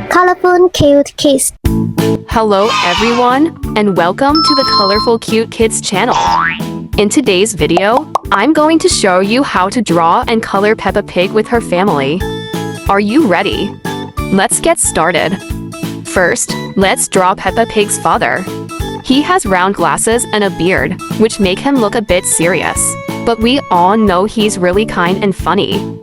Colorful Cute Kids. Hello everyone, and welcome to the Colorful Cute Kids channel. In today's video, I'm going to show you how to draw and color Peppa Pig with her family. Are you ready? Let's get started. First, let's draw Peppa Pig's father. He has round glasses and a beard, which make him look a bit serious. But we all know he's really kind and funny.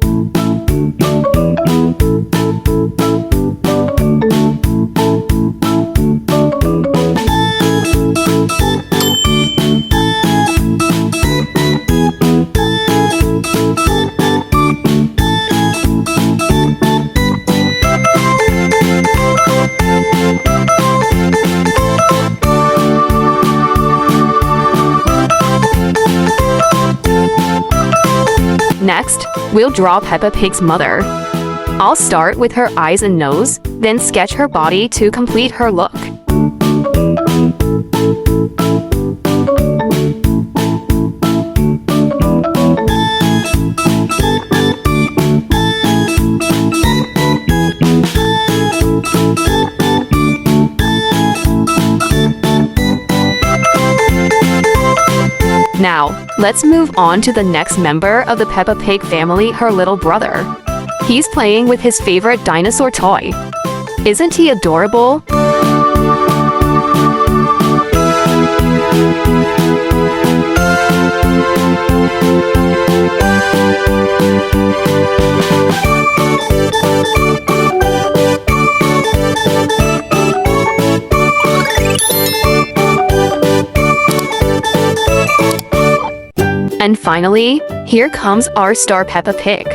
Next, we'll draw Peppa Pig's mother. I'll start with her eyes and nose, then sketch her body to complete her look. Now, let's move on to the next member of the Peppa Pig family, her little brother. He's playing with his favorite dinosaur toy. Isn't he adorable? And finally, here comes our star Peppa Pig.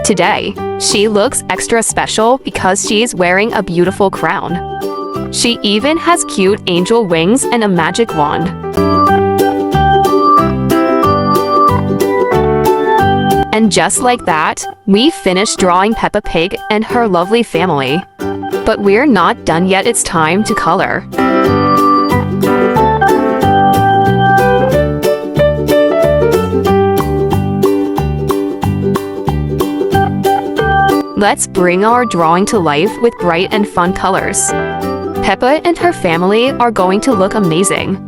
Today, she looks extra special because she's wearing a beautiful crown. She even has cute angel wings and a magic wand. And just like that, we finished drawing Peppa Pig and her lovely family. But we're not done yet, it's time to color. Let's bring our drawing to life with bright and fun colors. Peppa and her family are going to look amazing.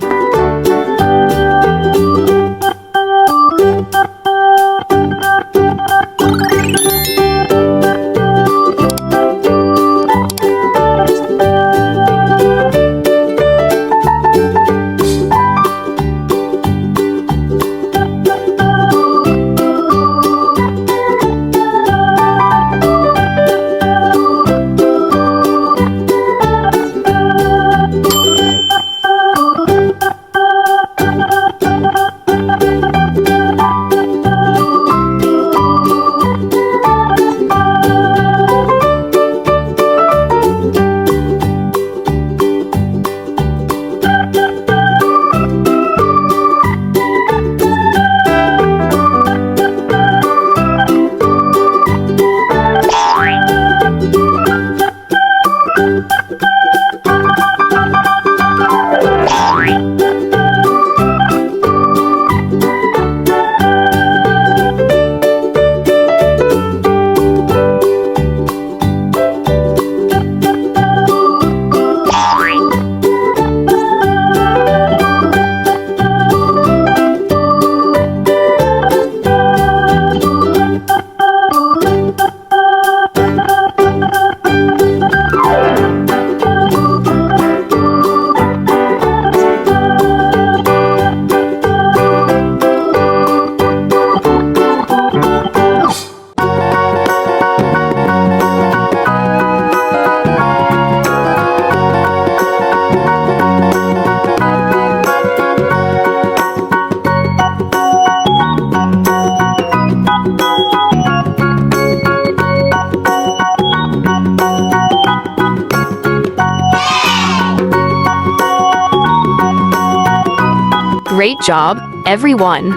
Great job, everyone!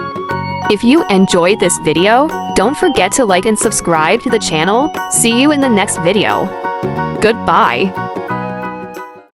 If you enjoyed this video, don't forget to like and subscribe to the channel. See you in the next video. Goodbye!